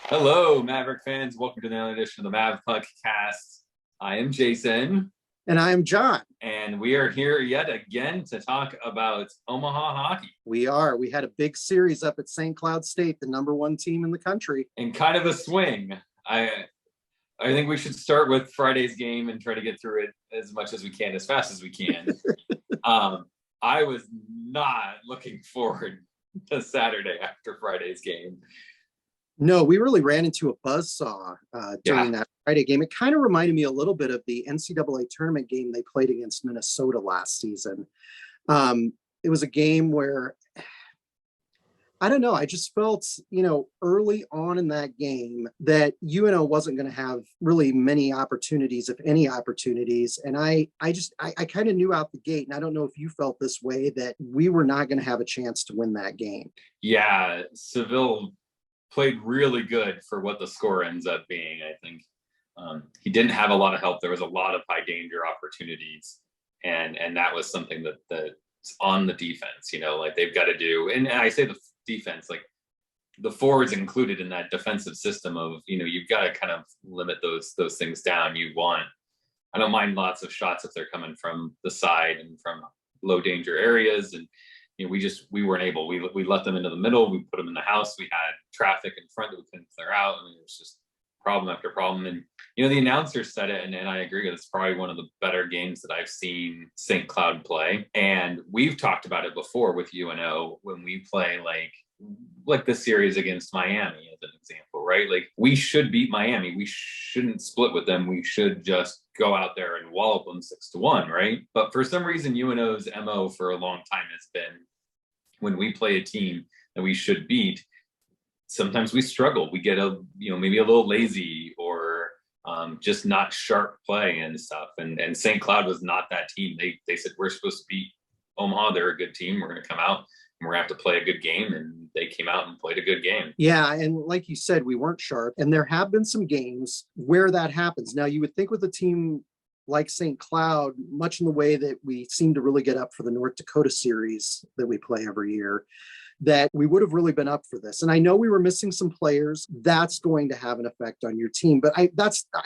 Hello, Maverick fans. Welcome to another edition of the Mavpuckcast. I am Jason. And I am John. And we are here yet again to talk about Omaha Hockey. We are. We had a big series up at St. Cloud State, the number one team in the country. And kind of a swing. I think we should start with Friday's game and try to get through it as much as we can, as fast as we can. I was not looking forward to Saturday after Friday's game. No, we really ran into a buzzsaw during that Friday game. It kind of reminded me a little bit of the NCAA tournament game they played against Minnesota last season. It was a game where, I don't know, I just felt, early on in that game that UNO wasn't going to have really many opportunities, if any opportunities. And I kind of knew out the gate, and I don't know if you felt this way, that we were not going to have a chance to win that game. Yeah, Seville played really good for what the score ends up being. I think he didn't have a lot of help. There was a lot of high danger opportunities, and that was something that's on the defense. Like they've got to do. And I say the defense, like the forwards included in that defensive system of you've got to kind of limit those things down. I don't mind lots of shots if they're coming from the side and from low danger areas, and we weren't able. We let them into the middle. We put them in the house. We had traffic in front that we couldn't clear out. I mean, it was just problem after problem. And the announcers said it, and I agree. It's probably one of the better games that I've seen St. Cloud play. And we've talked about it before with UNO when we play like the series against Miami as an example, right? Like we should beat Miami. We shouldn't split with them. We should just go out there and wallop them 6-1, right? But for some reason, UNO's MO for a long time has been when we play a team that we should beat, sometimes we struggle. We get maybe a little lazy or just not sharp play and stuff. And St. Cloud was not that team. They said, we're supposed to beat Omaha. They're a good team. We're going to come out and we're going to have to play a good game. And they came out and played a good game. Yeah. And like you said, we weren't sharp. And there have been some games where that happens. Now, you would think with a team like St. Cloud, much in the way that we seem to really get up for the North Dakota series that we play every year, that we would have really been up for this. And I know we were missing some players. That's going to have an effect on your team. But I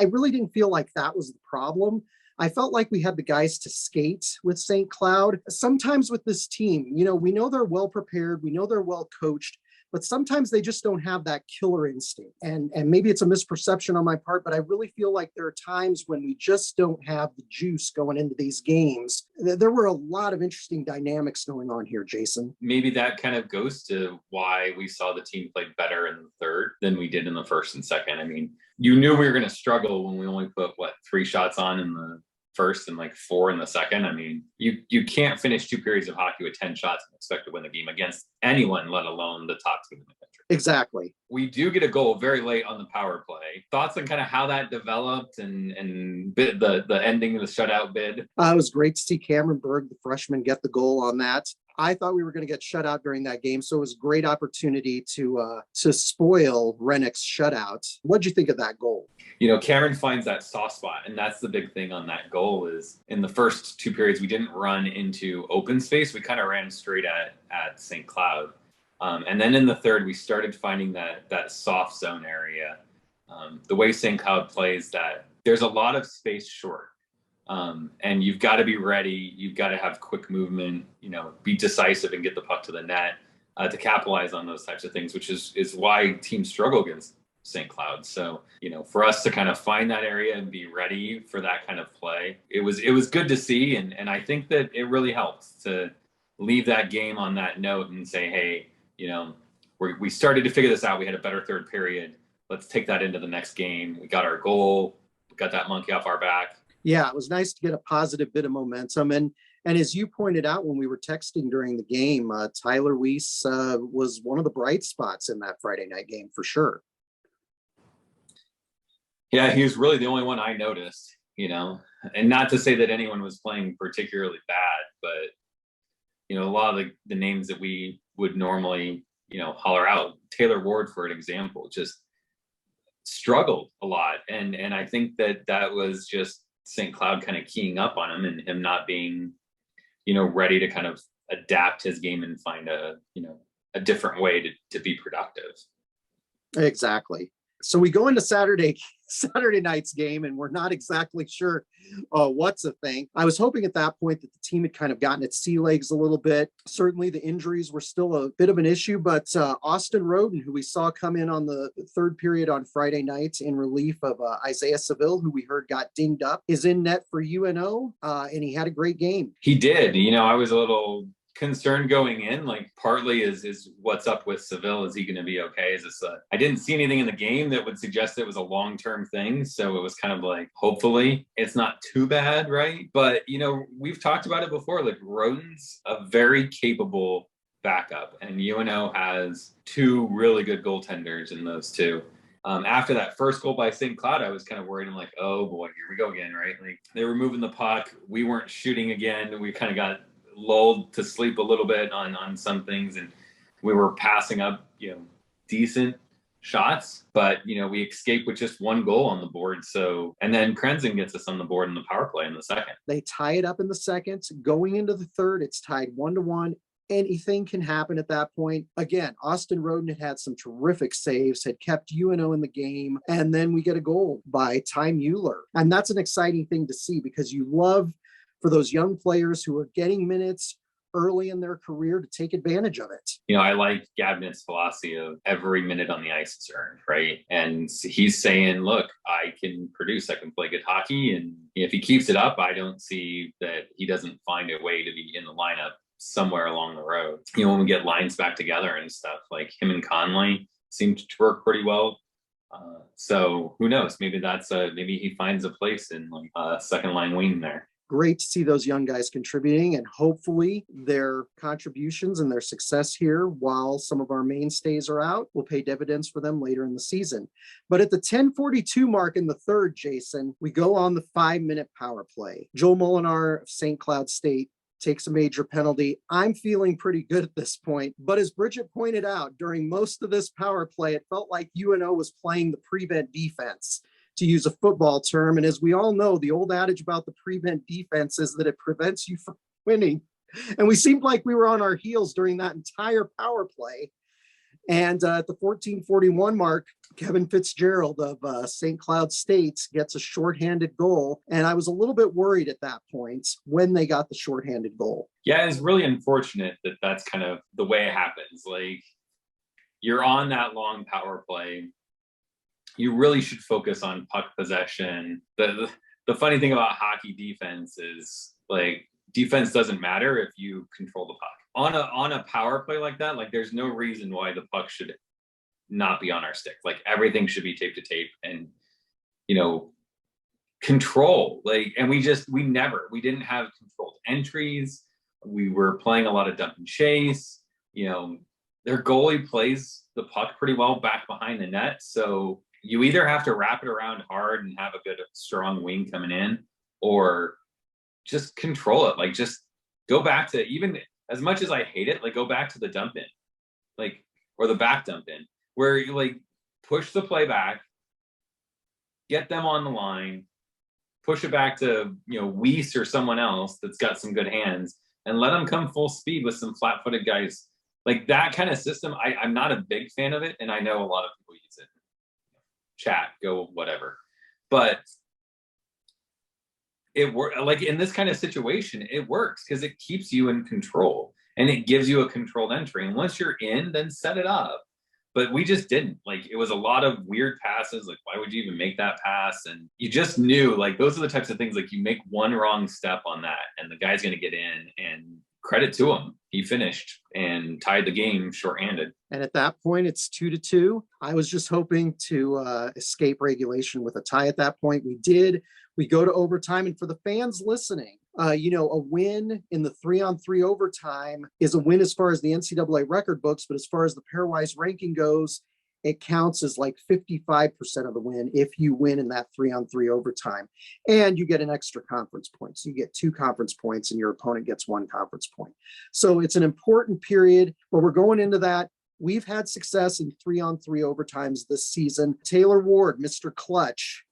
really didn't feel like that was the problem. I felt like we had the guys to skate with St. Cloud. Sometimes with this team, we know they're well prepared. We know they're well coached, but sometimes they just don't have that killer instinct. And maybe it's a misperception on my part, but I really feel like there are times when we just don't have the juice going into these games. There were a lot of interesting dynamics going on here, Jason. Maybe that kind of goes to why we saw the team play better in the third than we did in the first and second. I mean, you knew we were going to struggle when we only put 3 shots on in the first and 4 in the second. I mean, you can't finish 2 periods of hockey with 10 shots and expect to win the game against anyone, let alone the top team in the country. Exactly. We do get a goal very late on the power play. Thoughts on kind of how that developed and the ending of the shutout bid? It was great to see Cameron Berg, the freshman, get the goal on that. I thought we were going to get shut out during that game, so it was a great opportunity to spoil Rennick's shutout. What'd you think of that goal? Cameron finds that soft spot, and that's the big thing on that goal is in the first 2 periods, we didn't run into open space. We kind of ran straight at St. Cloud. And then in the third, we started finding that soft zone area. The way St. Cloud plays, that there's a lot of space short. And you've got to be ready. You've got to have quick movement, be decisive and get the puck to the net to capitalize on those types of things, which is why teams struggle against St. Cloud. So, for us to kind of find that area and be ready for that kind of play, it was good to see. And I think that it really helps to leave that game on that note and say, hey, we started to figure this out. We had a better third period. Let's take that into the next game. We got our goal. We got that monkey off our back. Yeah, it was nice to get a positive bit of momentum. And as you pointed out when we were texting during the game, Tyler Weiss was one of the bright spots in that Friday night game for sure. Yeah, he was really the only one I noticed, and not to say that anyone was playing particularly bad, but, a lot of the names that we would normally, holler out, Taylor Ward, for an example, just struggled a lot. And I think that was just St. Cloud kind of keying up on him and him not being, ready to kind of adapt his game and find a different way to be productive. Exactly. So we go into Saturday night's game, and we're not exactly sure what to think. I was hoping at that point that the team had kind of gotten its sea legs a little bit. Certainly the injuries were still a bit of an issue, but Austin Rhoden, who we saw come in on the third period on Friday night in relief of Isaiah Seville, who we heard got dinged up, is in net for UNO, and he had a great game. He did. I was a little concerned going in, like partly is what's up with Seville. Is he going to be okay? Is this I didn't see anything in the game that would suggest it was a long-term thing, so it was kind of like, hopefully it's not too bad, right? But we've talked about it before, like Rhoden's a very capable backup, and UNO has two really good goaltenders in those two. After that first goal by St. Cloud, I was kind of worried. I'm like, oh boy, here we go again, right? Like they were moving the puck, we weren't shooting again, we kind of got lulled to sleep a little bit on some things, and we were passing up decent shots, but we escaped with just one goal on the board. So, and then Krenzen gets us on the board in the power play in the second. They tie it up in the second. Going into the third, it's tied 1-1. Anything can happen at that point. Again, Austin Rhoden had some terrific saves, had kept UNO in the game, and then we get a goal by Ty Mueller. And that's an exciting thing to see, because you love for those young players who are getting minutes early in their career to take advantage of it. I like Gabnet's philosophy of every minute on the ice is earned, right? And he's saying, look, I can produce, I can play good hockey. And if he keeps it up, I don't see that he doesn't find a way to be in the lineup somewhere along the road. When we get lines back together and stuff, like him and Conley seem to work pretty well. So who knows? Maybe maybe he finds a place in like a second line wing there. Great to see those young guys contributing, and hopefully their contributions and their success here, while some of our mainstays are out, will pay dividends for them later in the season. But at the 10:42 mark in the third, Jason, we go on the 5-minute power play. Joel Molinar of St. Cloud State takes a major penalty. I'm feeling pretty good at this point, but as Bridget pointed out, during most of this power play, it felt like UNO was playing the prevent defense, to use a football term. And as we all know, the old adage about the prevent defense is that it prevents you from winning. And we seemed like we were on our heels during that entire power play. And at the 14:41 mark, Kevin Fitzgerald of St. Cloud State gets a shorthanded goal. And I was a little bit worried at that point when they got the shorthanded goal. Yeah, it's really unfortunate that that's kind of the way it happens. Like, you're on that long power play. You really should focus on puck possession. The funny thing about hockey defense is, like, defense doesn't matter if you control the puck. On a power play like that, like, there's no reason why the puck should not be on our stick. Like, everything should be tape to tape and, control. Like, and we didn't have controlled entries. We were playing a lot of dump and chase. Their goalie plays the puck pretty well back behind the net. So you either have to wrap it around hard and have a good, strong wing coming in, or just control it. Like, just go back to, even as much as I hate it, like, go back to the dump in, like, or the back dump in, where you, like, push the play back, get them on the line, push it back to, Weiss or someone else that's got some good hands, and let them come full speed with some flat-footed guys. Like, that kind of system, I'm not a big fan of it, and I know a lot of people use it. Chat, go, whatever. But it works. Like, in this kind of situation, it works because it keeps you in control and it gives you a controlled entry. And once you're in, then set it up. But we just didn't. Like, it was a lot of weird passes. Like, why would you even make that pass? And you just knew, like, those are the types of things, like, you make one wrong step on that and the guy's going to get in, and credit to him. He finished and tied the game shorthanded. And at that point, it's 2-2. I was just hoping to escape regulation with a tie at that point. We did. We go to overtime. And for the fans listening, a win in the 3-on-3 overtime is a win as far as the NCAA record books. But as far as the pairwise ranking goes, it counts as like 55% of the win if you win in that 3-on-3 overtime. And you get an extra conference point. So you get 2 conference points and your opponent gets 1 conference point. So it's an important period, but we're going into that. We've had success in 3-on-3 overtimes this season. Taylor Ward, Mr. Clutch,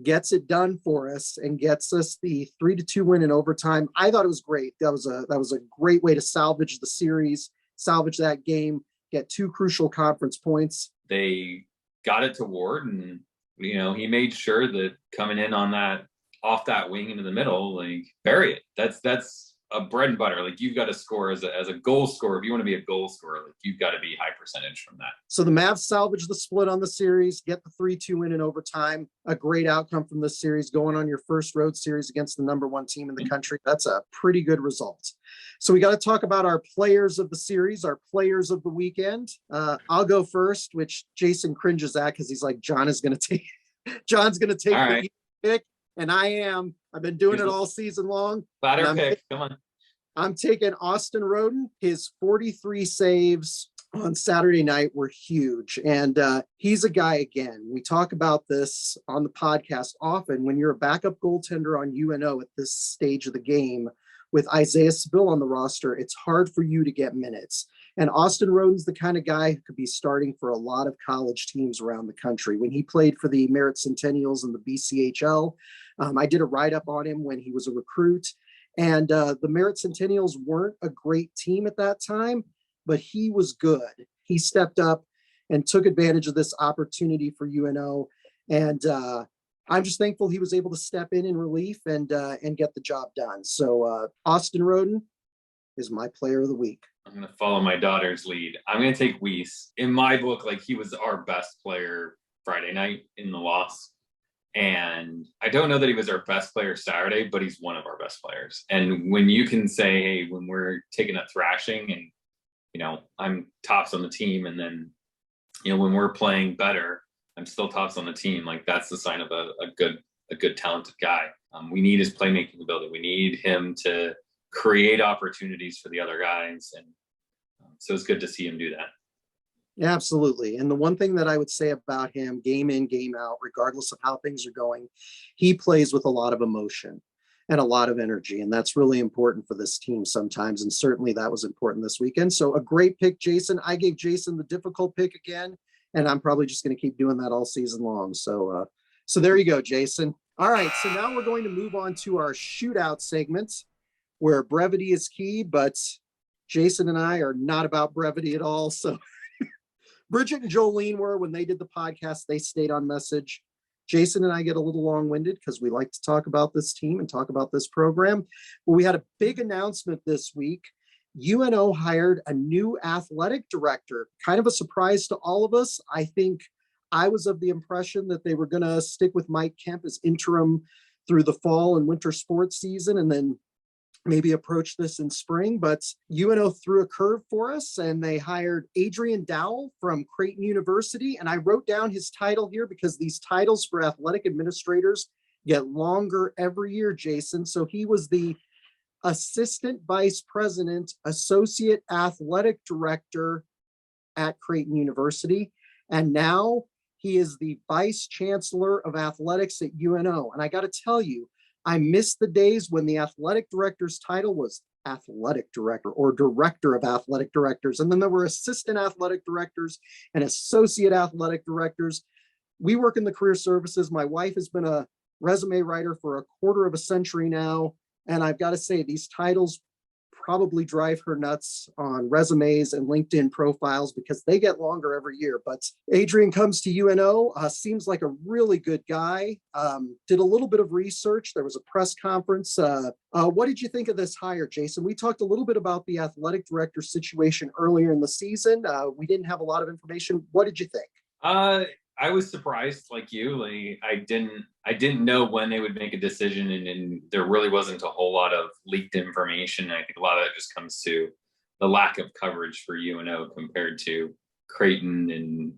gets it done for us and gets us the 3-2 win in overtime. I thought it was great. That was a great way to salvage the series, salvage that game, get 2 crucial conference points. They got it to Ward, and he made sure that coming in on that, off that wing into the middle, like, bury it. That's a bread and butter. Like, you've got to score as a goal scorer. If you want to be a goal scorer, like, you've got to be high percentage from that. So the Mavs salvage the split on the series, get the 3-2 win in overtime. A great outcome from this series, going on your first road series against the number 1 team in the country. That's a pretty good result. So we got to talk about our players of the series, our players of the weekend. I'll go first, which Jason cringes at because he's like, John's going to take the pick. And I am. I've been doing it all season long. Batter pick. Come on. I'm taking Austin Rhoden. His 43 saves on Saturday night were huge. And he's a guy, again, we talk about this on the podcast often. When you're a backup goaltender on UNO at this stage of the game with Isaiah Seville on the roster, it's hard for you to get minutes. And Austin Rhoden's the kind of guy who could be starting for a lot of college teams around the country. When he played for the Merit Centennials in the BCHL, I did a write-up on him when he was a recruit. And the Merit Centennials weren't a great team at that time, but he was good. He stepped up and took advantage of this opportunity for UNO. And I'm just thankful he was able to step in relief and get the job done. So Austin Rhoden is my player of the week. I'm going to follow my daughter's lead. I'm going to take Weiss. In my book, like, he was our best player Friday night in the loss. And I don't know that he was our best player Saturday, but he's one of our best players. And when you can say, hey, when we're taking a thrashing and, I'm tops on the team, and then, when we're playing better, I'm still tops on the team. Like, that's the sign of a good talented guy. We need his playmaking ability. We need him to create opportunities for the other guys. And so it's good to see him do that. Yeah, absolutely. And the one thing that I would say about him, game in, game out, regardless of how things are going, he plays with a lot of emotion and a lot of energy. And that's really important for this team sometimes. And certainly that was important this weekend. So a great pick, Jason. I gave Jason the difficult pick again, and I'm probably just going to keep doing that all season long. So there you go, Jason. All right. So now we're going to move on to our shootout segment, where brevity is key, but Jason and I are not about brevity at all. So Bridget and Jolene were, when they did the podcast, they stayed on message. Jason and I get a little long-winded because we like to talk about this team and talk about this program. Well, we had a big announcement this week. UNO hired a new athletic director, kind of a surprise to all of us. I think I was of the impression that they were going to stick with Mike Kemp as interim through the fall and winter sports season, and then maybe approach this in spring. But UNO threw a curve for us, and they hired Adrian Dowell from Creighton University. And I wrote down his title here because these titles for athletic administrators get longer every year, Jason. So he was the assistant vice president, associate athletic director at Creighton University. And now he is the vice chancellor of athletics at UNO. And I got to tell you, I miss the days when the athletic director's title was athletic director or director of athletic directors. And then there were assistant athletic directors and associate athletic directors. We work in the career services. My wife has been a resume writer for a quarter of a century now. And I've got to say, these titles probably drive her nuts on resumes and LinkedIn profiles because they get longer every year. But Adrian comes to UNO, seems like a really good guy. Did a little bit of research. There was a press conference. What did you think of this hire, Jason? We talked a little bit about the athletic director situation earlier in the season. We didn't have a lot of information. What did you think? I was surprised, like you. Like, I didn't know when they would make a decision, and there really wasn't a whole lot of leaked information. I think a lot of that just comes to the lack of coverage for UNO compared to Creighton and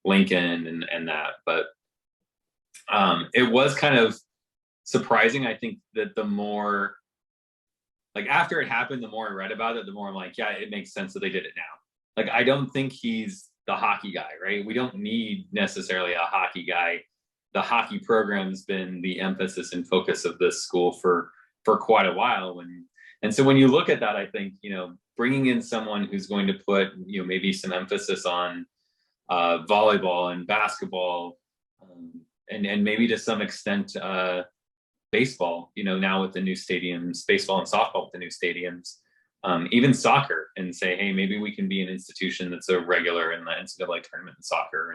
Lincoln and that. But it was kind of surprising. I think that the more, like, after it happened, the more I read about it, the more I'm like, yeah, it makes sense that they did it now. Like, I don't think he's the hockey guy, right? We don't need necessarily a hockey guy. The hockey program's been the emphasis and focus of this school for quite a while. And so when you look at that, I think, bringing in someone who's going to put, maybe some emphasis on volleyball and basketball, and maybe to some extent, baseball, now with the new stadiums, baseball and softball with the new stadiums, even soccer, and say, hey, maybe we can be an institution that's a regular in the NCAA tournament in soccer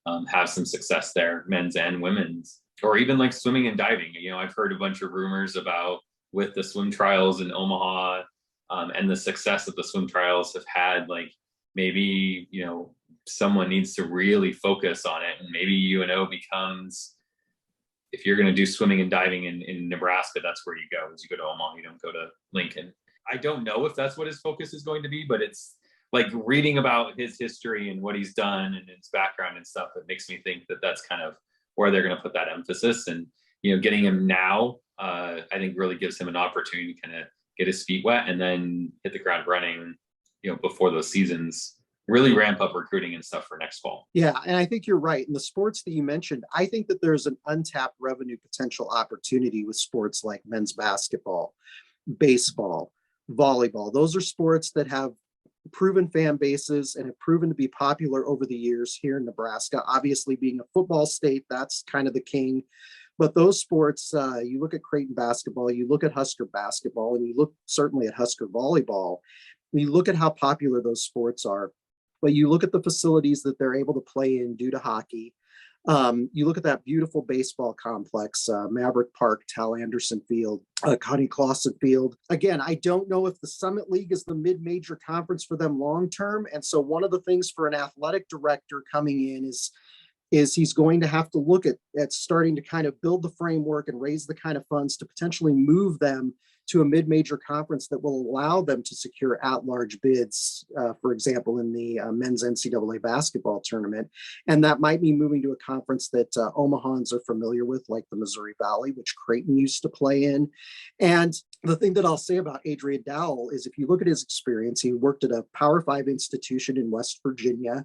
and have some success there, men's and women's, or even like swimming and diving. I've heard a bunch of rumors about with the swim trials in Omaha and the success that the swim trials have had, like maybe, someone needs to really focus on it, and maybe UNO becomes, if you're going to do swimming and diving in Nebraska, that's where you go. Is you go to Omaha, you don't go to Lincoln. I don't know if that's what his focus is going to be, but it's like reading about his history and what he's done and his background and stuff that makes me think that that's kind of where they're going to put that emphasis. And, getting him now, I think really gives him an opportunity to kind of get his feet wet and then hit the ground running, before those seasons really ramp up recruiting and stuff for next fall. Yeah, and I think you're right. In the sports that you mentioned, I think that there's an untapped revenue potential opportunity with sports like men's basketball, baseball, volleyball. Those are sports that have proven fan bases and have proven to be popular over the years here in Nebraska. Obviously, being a football state, that's kind of the king. But those sports, you look at Creighton basketball, you look at Husker basketball, and you look certainly at Husker volleyball. You look at how popular those sports are. But you look at the facilities that they're able to play in due to hockey. You look at that beautiful baseball complex, Maverick Park, Tal Anderson Field, Connie Clausen Field. Again, I don't know if the Summit League is the mid-major conference for them long-term. And so one of the things for an athletic director coming in is he's going to have to look at starting to kind of build the framework and raise the kind of funds to potentially move them to a mid-major conference that will allow them to secure at-large bids, for example, in the men's NCAA basketball tournament. And that might be moving to a conference that Omahans are familiar with, like the Missouri Valley, which Creighton used to play in. And the thing that I'll say about Adrian Dowell is if you look at his experience, he worked at a Power 5 institution in West Virginia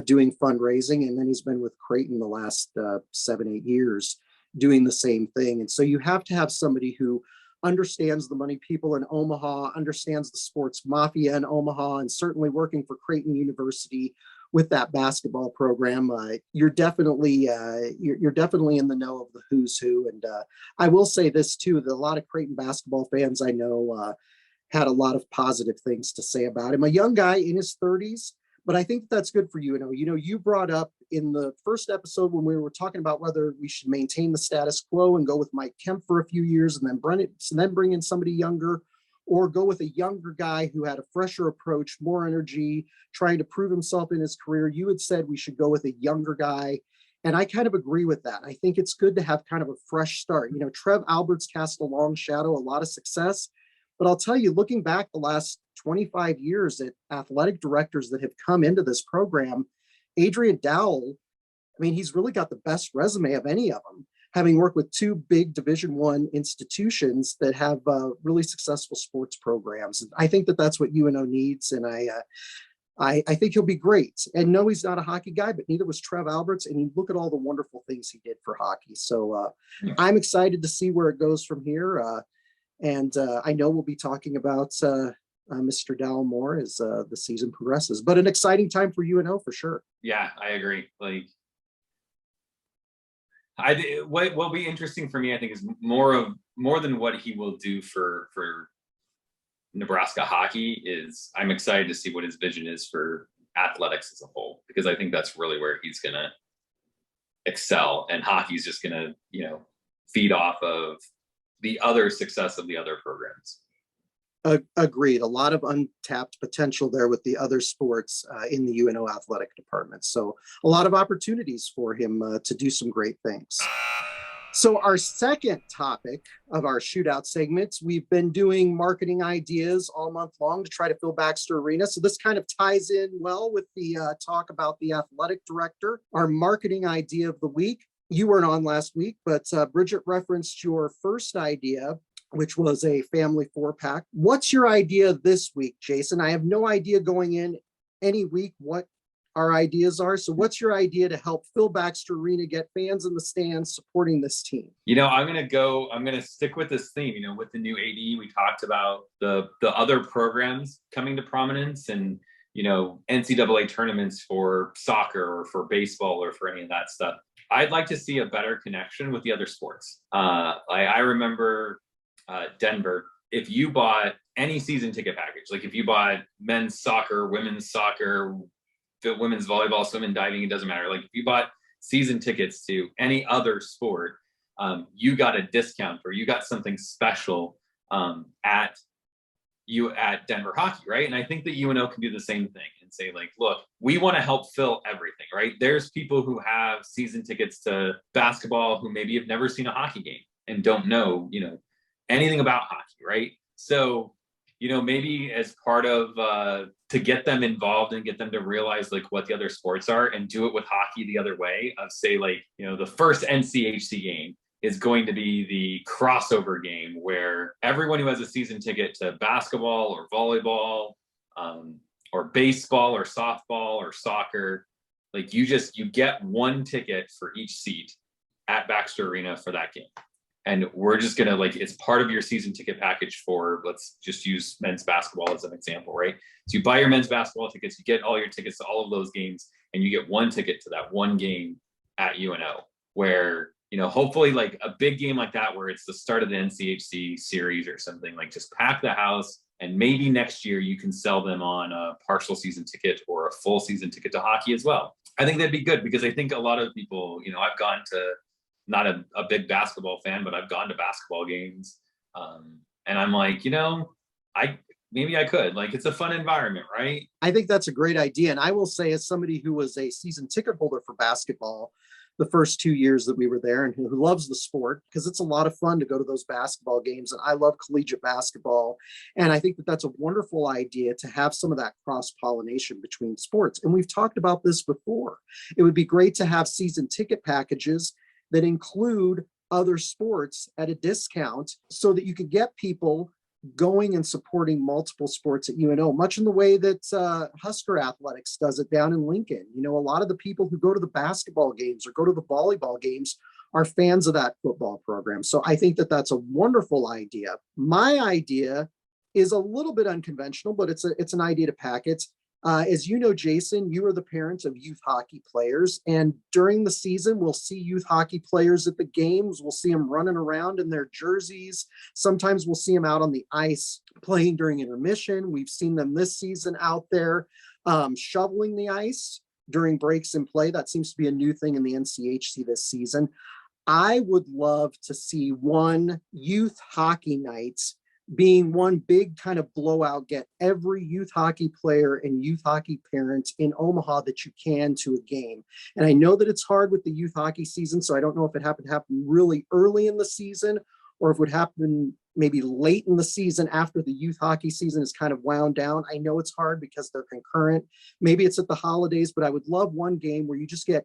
doing fundraising, and then he's been with Creighton the last 7-8 years doing the same thing. And so you have to have somebody who understands the money people in Omaha, understands the sports mafia in Omaha, and certainly working for Creighton University with that basketball program. You're definitely in the know of the who's who. And I will say this too, that a lot of Creighton basketball fans I know had a lot of positive things to say about him. A young guy in his 30s, but I think that's good for you. You brought up in the first episode when we were talking about whether we should maintain the status quo and go with Mike Kemp for a few years and then bring in somebody younger, or go with a younger guy who had a fresher approach, more energy, trying to prove himself in his career. You had said we should go with a younger guy. And I kind of agree with that. I think it's good to have kind of a fresh start. Trev Alberts cast a long shadow, a lot of success. But I'll tell you, looking back the last 25 years at athletic directors that have come into this program, Adrian Dowell, he's really got the best resume of any of them, having worked with two big Division I institutions that have really successful sports programs. And I think that that's what UNO needs. And I think he'll be great. And no, he's not a hockey guy, but neither was Trev Alberts. And you look at all the wonderful things he did for hockey. So I'm excited to see where it goes from here. And I know we'll be talking about Mr. Dowell more as the season progresses, but an exciting time for UNO for sure. Yeah, I agree. What will be interesting for me, I think, is more than what he will do for Nebraska hockey. Is I'm excited to see what his vision is for athletics as a whole, because I think that's really where he's going to excel, and hockey's just going to feed off of the other success of the other programs. Agreed. A lot of untapped potential there with the other sports in the UNO athletic department. So a lot of opportunities for him to do some great things. So our second topic of our shootout segments, we've been doing marketing ideas all month long to try to fill Baxter Arena. So this kind of ties in well with the talk about the athletic director. Our marketing idea of the week, you weren't on last week, but Bridget referenced your first idea, which was a family 4-pack. What's your idea this week, Jason? I have no idea going in any week what our ideas are. So what's your idea to help fill Baxter Arena, get fans in the stands supporting this team? I'm going to stick with this theme. With the new AD, we talked about the other programs coming to prominence, and, NCAA tournaments for soccer or for baseball or for any of that stuff. I'd like to see a better connection with the other sports. I remember Denver, if you bought any season ticket package, like if you bought men's soccer, women's volleyball, swimming, diving, it doesn't matter. Like if you bought season tickets to any other sport, you got a discount or you got something special at Denver Hockey, right? And I think that UNO can do the same thing and say, like, look, we want to help fill everything, right? There's people who have season tickets to basketball who maybe have never seen a hockey game and don't know, anything about hockey, right? So, maybe as part of to get them involved and get them to realize like what the other sports are and do it with hockey the other way of say like, the first NCHC game is going to be the crossover game where everyone who has a season ticket to basketball or volleyball or baseball or softball or soccer, like you get one ticket for each seat at Baxter Arena for that game. And we're just going to it's part of your season ticket package for, let's just use men's basketball as an example, right? So you buy your men's basketball tickets, you get all your tickets to all of those games, and you get one ticket to that one game at UNO where, hopefully like a big game like that, where it's the start of the NCHC series or something, like just pack the house. And maybe next year you can sell them on a partial season ticket or a full season ticket to hockey as well. I think that'd be good because I think a lot of people, I've gone to, not a big basketball fan, but I've gone to basketball games. And I'm like, maybe I could, like, it's a fun environment, right? I think that's a great idea. And I will say, as somebody who was a season ticket holder for basketball the first 2 years that we were there and who loves the sport, because it's a lot of fun to go to those basketball games. And I love collegiate basketball. And I think that that's a wonderful idea to have some of that cross-pollination between sports. And we've talked about this before. It would be great to have season ticket packages that include other sports at a discount so that you could get people going and supporting multiple sports at UNO, much in the way that Husker Athletics does it down in Lincoln. A lot of the people who go to the basketball games or go to the volleyball games are fans of that football program. So I think that that's a wonderful idea. My idea is a little bit unconventional, but it's an idea to pack it. As you know, Jason, you are the parent of youth hockey players, and during the season, we'll see youth hockey players at the games. We'll see them running around in their jerseys. Sometimes we'll see them out on the ice playing during intermission. We've seen them this season out there shoveling the ice during breaks in play. That seems to be a new thing in the NCHC this season. I would love to see one youth hockey nights being one big kind of blowout, get every youth hockey player and youth hockey parent in Omaha that you can to a game. And I know that it's hard with the youth hockey season, so I don't know if it happened to happen really early in the season or if it would happen maybe late in the season after the youth hockey season is kind of wound down. I know it's hard because they're concurrent. Maybe it's at the holidays, but I would love one game where you just get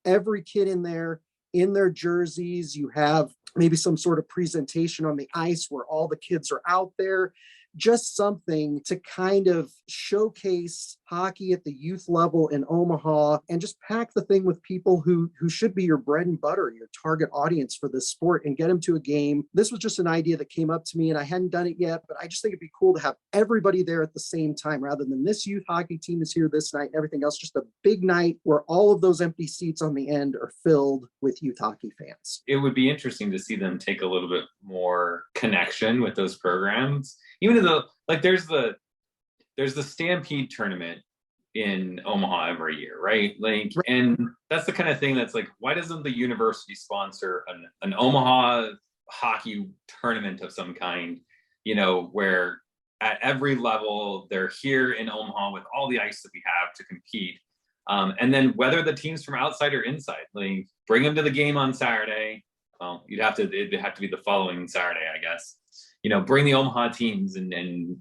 every kid in there in their jerseys. You have maybe some sort of presentation on the ice where all the kids are out there, just something to kind of showcase hockey at the youth level in Omaha and just pack the thing with people who should be your bread and butter, your target audience for this sport, and get them to a game. This was just an idea that came up to me and I hadn't done it yet, but I just think it'd be cool to have everybody there at the same time rather than this youth hockey team is here this night and everything else, just a big night where all of those empty seats on the end are filled with youth hockey fans. It would be interesting to see them take a little bit more connection with those programs. Even though, like, there's the Stampede tournament in Omaha every year, right? Like, and that's the kind of thing that's like, why doesn't the university sponsor an Omaha hockey tournament of some kind, where at every level they're here in Omaha with all the ice that we have to compete. And then whether the teams from outside or inside, like, bring them to the game on Saturday. Well, it'd have to be the following Saturday, I guess. Bring the Omaha teams and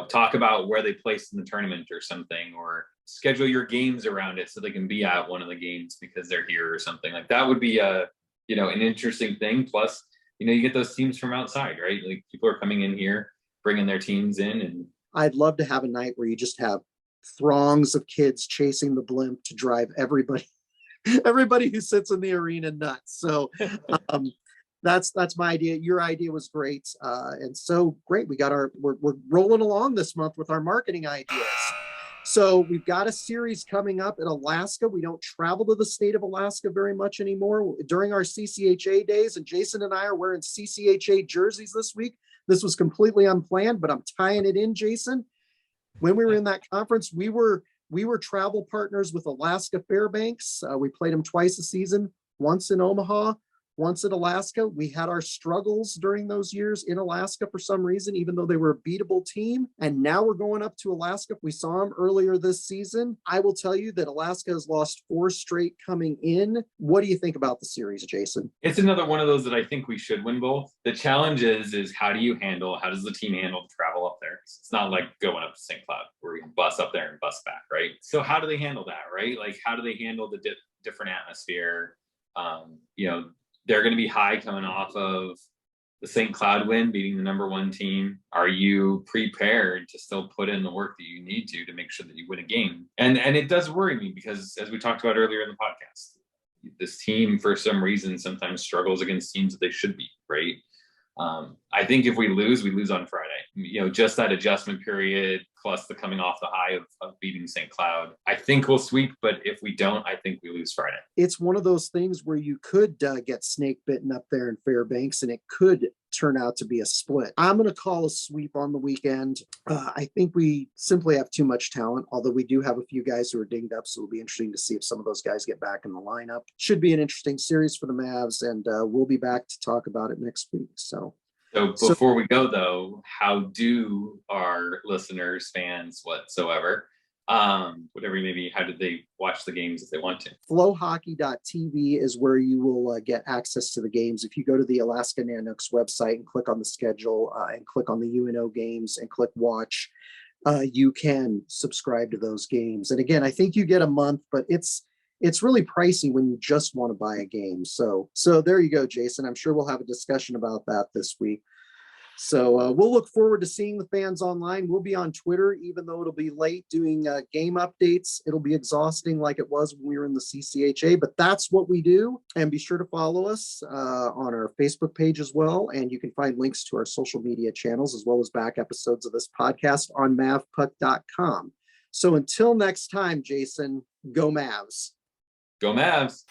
talk about where they placed in the tournament or something, or schedule your games around it so they can be at one of the games because they're here or something. Like, that would be an interesting thing. Plus, you get those teams from outside, right? Like, people are coming in here, bringing their teams in. And I'd love to have a night where you just have throngs of kids chasing the blimp to drive everybody who sits in the arena nuts. So, that's my idea. Your idea was great. And so great. We're rolling along this month with our marketing ideas. So we've got a series coming up in Alaska. We don't travel to the state of Alaska very much anymore during our CCHA days. And Jason and I are wearing CCHA jerseys this week. This was completely unplanned, but I'm tying it in, Jason. When we were in that conference, we were travel partners with Alaska Fairbanks. We played them twice a season, once in Omaha, once in Alaska. We had our struggles during those years in Alaska for some reason, even though they were a beatable team. And now we're going up to Alaska. We saw them earlier this season. I will tell you that Alaska has lost 4 straight coming in. What do you think about the series, Jason? It's another one of those that I think we should win both. The challenge is how do does the team handle the travel up there? It's not like going up to St. Cloud where we can bus up there and bus back, right? So how do they handle that, right? Like, how do they handle the different atmosphere? They're going to be high coming off of the St. Cloud win, beating the number 1 team. Are you prepared to still put in the work that you need to make sure that you win a game? And it does worry me because, as we talked about earlier in the podcast, this team, for some reason, sometimes struggles against teams that they should beat, right? I think if we lose on Friday. Just that adjustment period plus the coming off the high of beating St. Cloud. I think we'll sweep, but if we don't, I think we lose Friday. It's one of those things where you could get snake bitten up there in Fairbanks, and it could turn out to be a split. I'm going to call a sweep on the weekend. I think we simply have too much talent, although we do have a few guys who are dinged up, so it'll be interesting to see if some of those guys get back in the lineup. Should be an interesting series for the Mavs, and we'll be back to talk about it next week. So before we go, though, how do our listeners, fans, whatsoever, whatever it may be, how did they watch the games if they want to? flowhockey.tv is where you will get access to the games. If you go to the Alaska Nanooks website and click on the schedule and click on the UNO games and click watch, you can subscribe to those games. And again, I think you get a month, but it's really pricey when you just want to buy a game. So there you go, Jason. I'm sure we'll have a discussion about that this week. So we'll look forward to seeing the fans online. We'll be on Twitter, even though it'll be late doing game updates. It'll be exhausting like it was when we were in the CCHA, but that's what we do. And be sure to follow us on our Facebook page as well. And you can find links to our social media channels as well as back episodes of this podcast on Mavpuck.com. So until next time, Jason, go Mavs. Go Mavs.